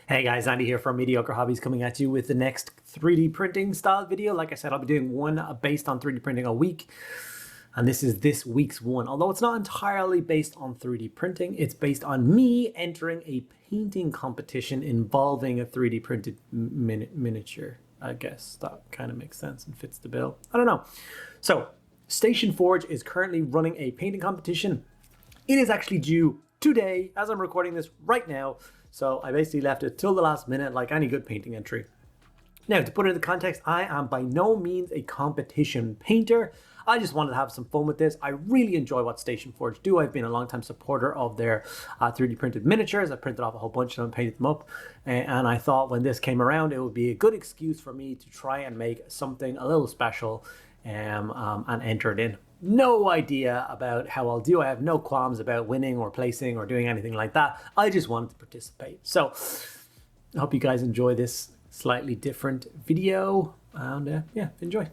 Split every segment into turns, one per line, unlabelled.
Hey guys, Andy here from Mediocre Hobbies coming at you with the next 3D printing style video. Like I said, I'll be doing one based on 3D printing a week. And this is this week's one. Although it's not entirely based on 3D printing, it's based on me entering a painting competition involving a 3D printed miniature. I guess that kind of makes sense and fits the bill. I don't know. So, Station Forge is currently running a painting competition. It is actually due today, as I'm recording this right now. So I basically left it till the last minute, like any good painting entry. Now, to put it into context, I am by no means a competition painter. I just wanted to have some fun with this. I really enjoy what Station Forge do. I've been a long-time supporter of their 3D printed miniatures. I printed off a whole bunch of them, painted them up. And I thought when this came around, it would be a good excuse for me to try and make something a little special and enter it in. No idea about how I'll do. I have no qualms about winning or placing or doing anything like that. I just wanted to participate. So I hope you guys enjoy this slightly different video and yeah, enjoy.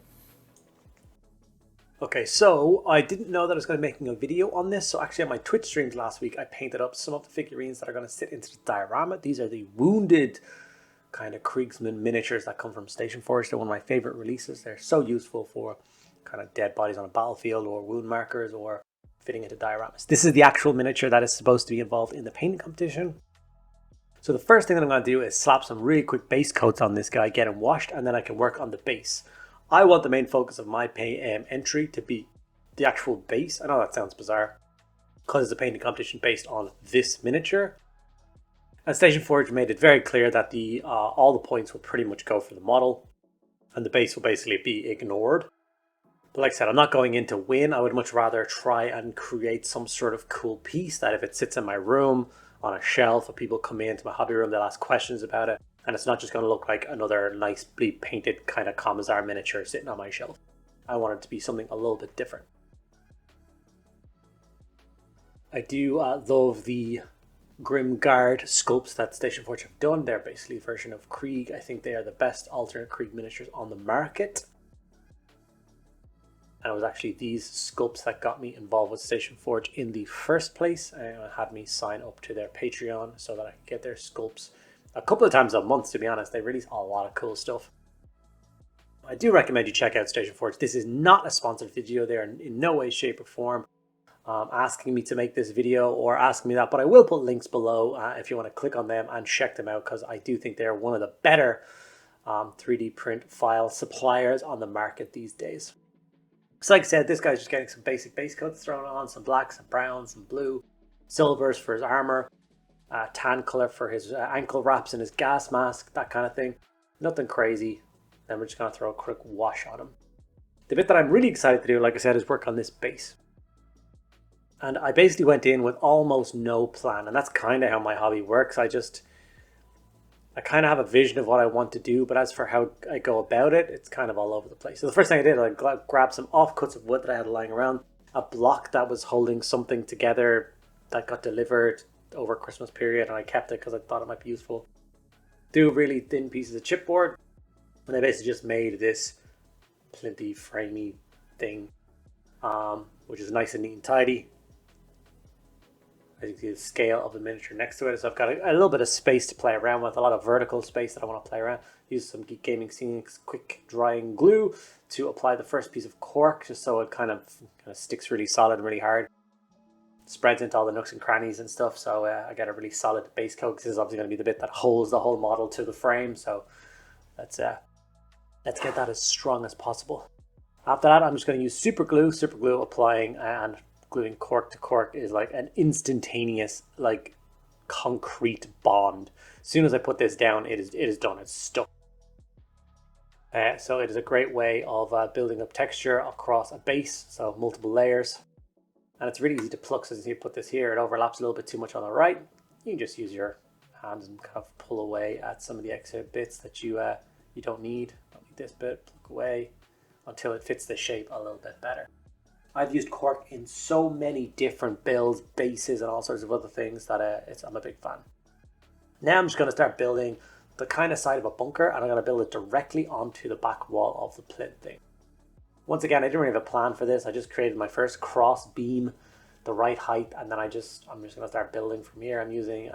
Okay, so I didn't know that I was going to be making a video on this. So actually on my Twitch streams last week, I painted up some of the figurines that are going to sit into the diorama. These are the wounded kind of Kriegsman miniatures that come from Station Forge. They're one of my favorite releases. They're so useful for kind of dead bodies on a battlefield or wound markers or fitting into dioramas. This is the actual miniature that is supposed to be involved in the painting competition. So the first thing that I'm going to do is slap some really quick base coats on this guy, get him washed, and then I can work on the base. I want the main focus of my entry to be the actual base. I know that sounds bizarre because it's a painting competition based on this miniature. And Station Forge made it very clear that all the points will pretty much go for the model and the base will basically be ignored. But like I said, I'm not going in to win. I would much rather try and create some sort of cool piece that if it sits in my room on a shelf, if people come into my hobby room, they'll ask questions about it. And it's not just going to look like another nicely painted kind of Commissar miniature sitting on my shelf. I want it to be something a little bit different. I do love the Grim Guard sculpts that Station Forge have done. They're basically a version of Krieg. I think they are the best alternate Krieg miniatures on the market. And it was actually these sculpts that got me involved with Station Forge in the first place and had me sign up to their Patreon so that I could get their sculpts a couple of times a month, to be honest. They release a lot of cool stuff. I do recommend you check out Station Forge. This is not a sponsored video. They are in no way, shape, or form asking me to make this video or asking me that, but I will put links below if you want to click on them and check them out, because I do think they're one of the better 3D print file suppliers on the market these days. So like I said, this guy's just getting some basic base coats thrown on, some blacks, some browns, some blue, silvers for his armor, tan color for his ankle wraps and his gas mask, that kind of thing. Nothing crazy. Then we're just going to throw a quick wash on him. The bit that I'm really excited to do, like I said, is work on this base. And I basically went in with almost no plan, and that's kind of how my hobby works. I kind of have a vision of what I want to do, but as for how I go about it, it's kind of all over the place. So the first thing I did, I grabbed some offcuts of wood that I had lying around, a block that was holding something together that got delivered over Christmas period, and I kept it because I thought it might be useful. Two really thin pieces of chipboard, and I basically just made this plinty framey thing, which is nice and neat and tidy. As you can see the scale of the miniature next to it. So I've got a little bit of space to play around with, a lot of vertical space that I want to play around. Use some Geek Gaming Scenics quick drying glue to apply the first piece of cork, just so it kind of sticks really solid and really hard. Spreads into all the nooks and crannies and stuff, so I get a really solid base coat. This is obviously going to be the bit that holds the whole model to the frame, so let's get that as strong as possible. After that, I'm just going to use super glue applying and gluing cork to cork is like an instantaneous, like concrete bond. As soon as I put this down, it is done. It's stuck. So it is a great way of building up texture across a base, so multiple layers. And it's really easy to pluck. So as you put this here, it overlaps a little bit too much on the right. You can just use your hands and kind of pull away at some of the extra bits that you don't need. Don't need this bit. Pluck away until it fits the shape a little bit better. I've used cork in so many different builds, bases, and all sorts of other things that I'm a big fan. Now I'm just going to start building the kind of side of a bunker, and I'm going to build it directly onto the back wall of the plinth thing. Once again, I didn't really have a plan for this. I just created my first cross beam, the right height, and then I'm just going to start building from here. I'm using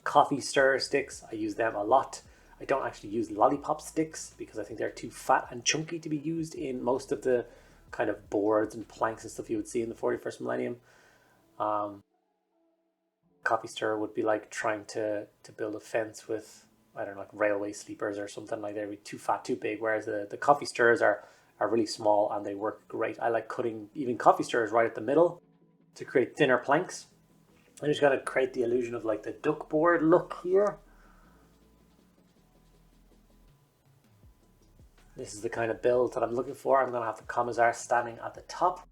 coffee stirrer sticks. I use them a lot. I don't actually use lollipop sticks because I think they're too fat and chunky to be used in most of the kind of boards and planks and stuff you would see in the 41st millennium. Coffee stirrer would be like trying to build a fence with, I don't know, like railway sleepers or something like that. They'd be too fat, too big, whereas the coffee stirrers are really small and they work great. I like cutting even coffee stirrers right at the middle to create thinner planks. I just got to create the illusion of like the duck board look here. This is the kind of build that I'm looking for. I'm going to have the commissar standing at the top,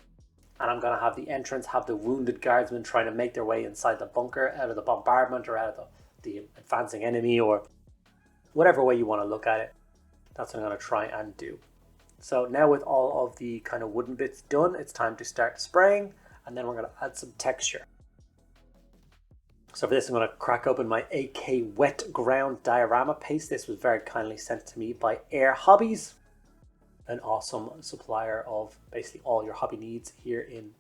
and I'm going to have the entrance have the wounded guardsmen trying to make their way inside the bunker out of the bombardment or out of the advancing enemy, or whatever way you want to look at it. That's what I'm going to try and do. So now with all of the kind of wooden bits done, it's time to start spraying, and then we're going to add some texture. So for this, I'm going to crack open my AK wet ground diorama paste. This was very kindly sent to me by Eirehobbies, an awesome supplier of basically all your hobby needs here in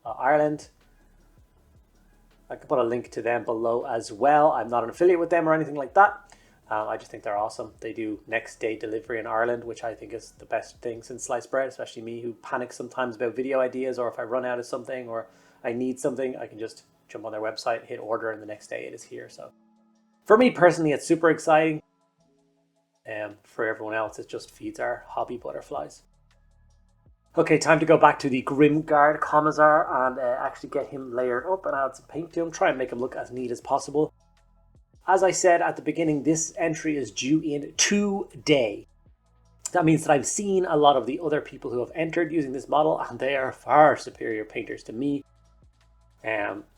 Ireland. I can put a link to them below as well. I'm not an affiliate with them or anything like that. I just think they're awesome. They do next day delivery in Ireland, which I think is the best thing since sliced bread, especially me who panics sometimes about video ideas, or if I run out of something or I need something, I can just jump on their website, hit order, and the next day it is here. So for me personally, it's super exciting. For everyone else, it just feeds our hobby butterflies. Okay, time to go back to the Grimguard Commissar and actually get him layered up and add some paint to him. Try and make him look as neat as possible. As I said at the beginning, this entry is due in today. That means that I've seen a lot of the other people who have entered using this model, and they are far superior painters to me.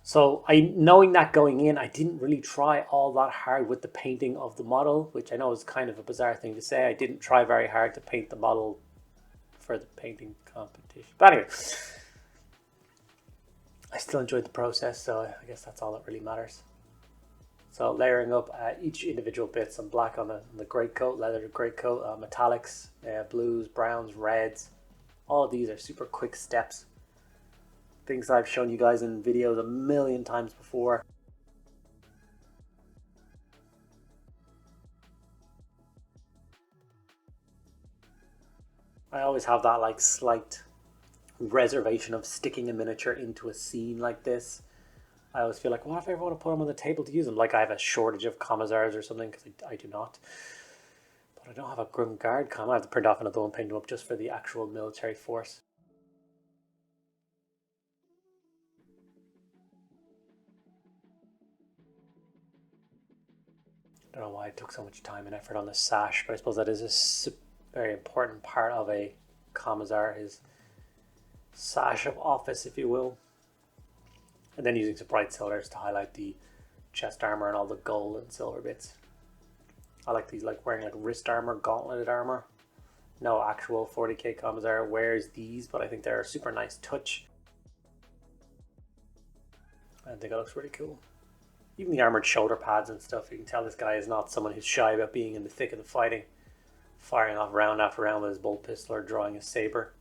So knowing that going in, I didn't really try all that hard with the painting of the model, which I know is kind of a bizarre thing to say. I didn't try very hard to paint the model for the painting competition. But anyway, I still enjoyed the process, so I guess that's all that really matters. So layering up each individual bit, some black on the greatcoat, leather greatcoat, metallics, blues, browns, reds. All of these are super quick steps. Things I've shown you guys in videos a million times before. I always have that like slight reservation of sticking a miniature into a scene like this. I always feel like, what if I ever want to put them on the table to use them? Like I have a shortage of commissars or something, because I do not. But I don't have a Grimguard comm. I have to print off another one, paint them up just for the actual military force. I don't know why it took so much time and effort on the sash, but I suppose that is a very important part of a commissar, his sash of office, if you will. And then using some bright colors to highlight the chest armor and all the gold and silver bits. I like these, like wearing like wrist armor, gauntleted armor. No actual 40k commissar wears these, but I think they're a super nice touch. I think it looks really cool. Even the armored shoulder pads and stuff, you can tell this guy is not someone who's shy about being in the thick of the fighting, firing off round after round with his bolt pistol or drawing a saber.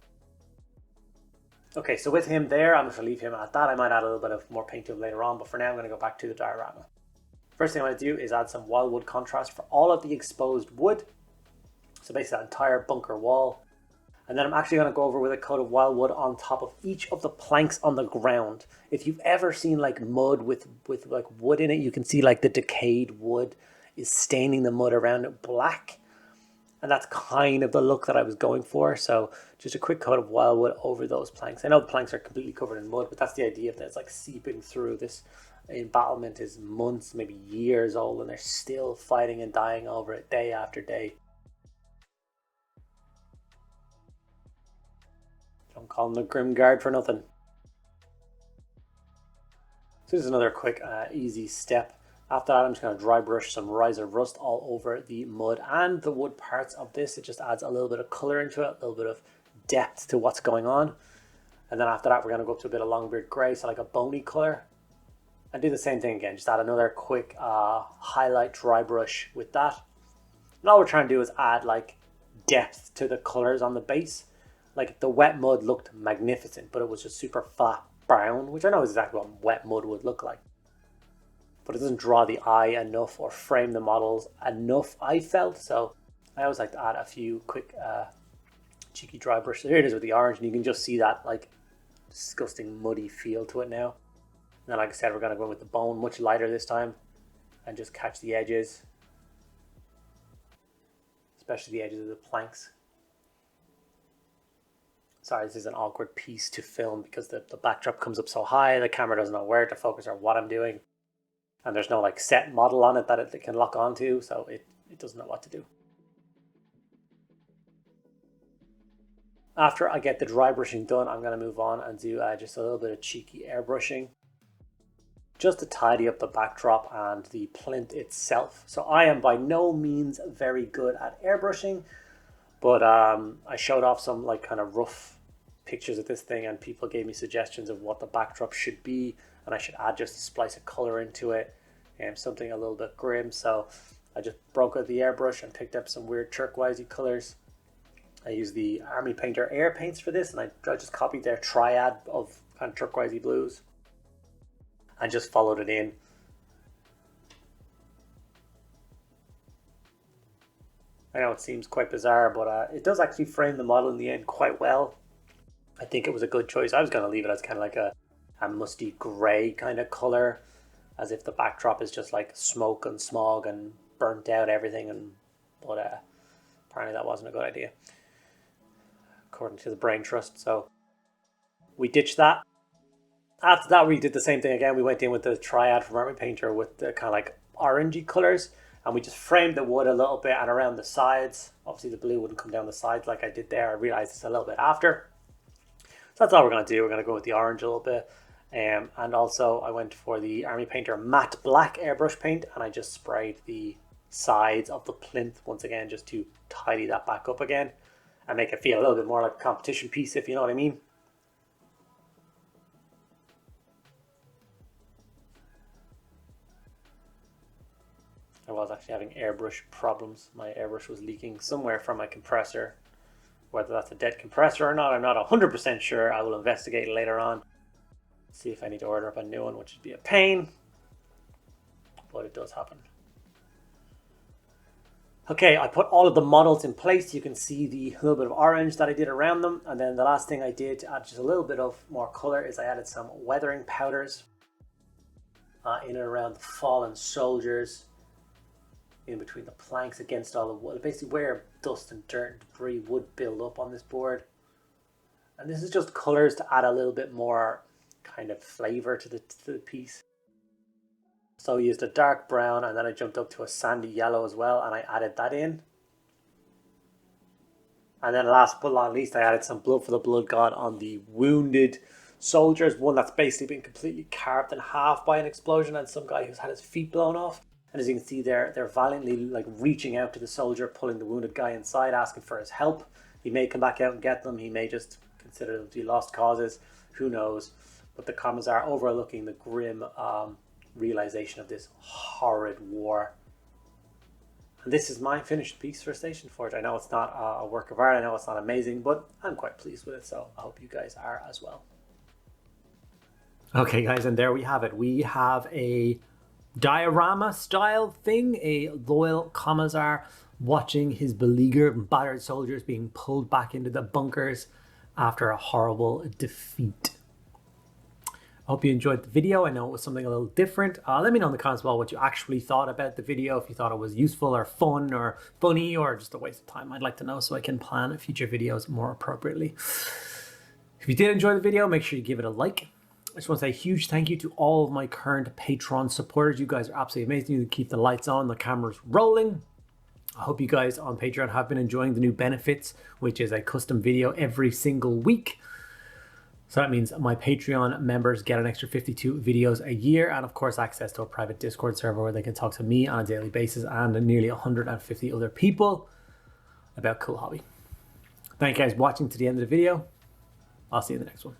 Okay, so with him there, I'm just going to leave him at that. I might add a little bit of more paint to him later on, but for now I'm going to go back to the diorama. First thing I'm going to do is add some wildwood contrast for all of the exposed wood. So basically that entire bunker wall. And then I'm actually going to go over with a coat of wildwood on top of each of the planks on the ground. If you've ever seen like mud with like wood in it, you can see like the decayed wood is staining the mud around it black. And that's kind of the look that I was going for. So just a quick coat of wildwood over those planks. I know the planks are completely covered in mud, but that's the idea of that. It's like seeping through. This embattlement is months, maybe years old, and they're still fighting and dying over it day after day. Don't call them the Grimguard for nothing. So this is another quick, easy step. After that, I'm just going to dry brush some Rise of Rust all over the mud and the wood parts of this. It just adds a little bit of color into it, a little bit of depth to what's going on. And then after that, we're going to go up to a bit of Longbeard Grey, so like a bony color. And do the same thing again, just add another quick highlight dry brush with that. And all we're trying to do is add like depth to the colors on the base. Like the wet mud looked magnificent, but it was just super flat brown, which I know is exactly what wet mud would look like. but it doesn't draw the eye enough or frame the models enough, I felt. So I always like to add a few quick cheeky dry brushes. Here it is with the orange, and you can just see that like disgusting muddy feel to it now. And then, like I said, we're going to go in with the bone much lighter this time and just catch the edges, especially the edges of the planks. Sorry, this is an awkward piece to film because the backdrop comes up so high, the camera doesn't know where to focus or what I'm doing. And there's no like set model on it that it can lock onto, so it doesn't know what to do. After I get the dry brushing done, I'm going to move on and do just a little bit of cheeky airbrushing, just to tidy up the backdrop and the plinth itself. So I am by no means very good at airbrushing, but I showed off some like kind of rough pictures of this thing, and people gave me suggestions of what the backdrop should be, and I should add just a splice of color into it and something a little bit grim. So I just broke out the airbrush and picked up some weird turquoisey colors. I used the Army Painter Air paints for this, and I just copied their triad of kind of turquoisey blues and just followed it in. I know it seems quite bizarre, but it does actually frame the model in the end quite well. I think it was a good choice. I was going to leave it as kind of like a musty grey kind of color, as if the backdrop is just like smoke and smog and burnt out everything, but apparently that wasn't a good idea, according to the brain trust. So we ditched that. After that, we did the same thing again. We went in with the triad from Army Painter with the kind of like orangey colors, and we just framed the wood a little bit and around the sides. Obviously the blue wouldn't come down the sides like I did there. I realized this a little bit after. So that's all we're going to do. We're going to go with the orange a little bit. And also I went for the Army Painter matte black airbrush paint, and I just sprayed the sides of the plinth once again, just to tidy that back up again and make it feel a little bit more like a competition piece, if you know what I mean. I was actually having airbrush problems. My airbrush was leaking somewhere from my compressor. Whether that's a dead compressor or not, I'm not 100% sure. I will investigate later on. See if I need to order up a new one, which would be a pain. But it does happen. Okay, I put all of the models in place. You can see the little bit of orange that I did around them. And then the last thing I did to add just a little bit of more color is I added some weathering powders in and around the fallen soldiers, in between the planks, against all the wood, basically where dust and dirt and debris would build up on this board. And this is just colors to add a little bit more kind of flavor to the piece. So I used a dark brown, and then I jumped up to a sandy yellow as well, and I added that in. And then last but not least, I added some blood for the blood god on the wounded soldiers, one that's basically been completely carved in half by an explosion, and some guy who's had his feet blown off. And as you can see, they're valiantly like reaching out to the soldier, pulling the wounded guy inside, asking for his help. He may come back out and get them. He may just consider them to be lost causes. Who knows? But the comments are overlooking the grim realization of this horrid war. And this is my finished piece for Station Forge. I know it's not a work of art. I know it's not amazing, but I'm quite pleased with it. So I hope you guys are as well. Okay, guys, and there we have it. We have a diorama style thing, a loyal commissar watching his beleaguered and battered soldiers being pulled back into the bunkers after a horrible defeat. I hope you enjoyed the video. I know it was something a little different. Let me know in the comments below what you actually thought about the video, if you thought it was useful or fun or funny or just a waste of time. I'd like to know so I can plan future videos more appropriately. If you did enjoy the video, make sure you give it a like. I just want to say a huge thank you to all of my current Patreon supporters. You guys are absolutely amazing. You keep the lights on, the cameras rolling. I hope you guys on Patreon have been enjoying the new benefits, which is a custom video every single week. So that means my Patreon members get an extra 52 videos a year, and of course access to a private Discord server where they can talk to me on a daily basis and nearly 150 other people about Cool Hobby. Thank you guys for watching to the end of the video. I'll see you in the next one.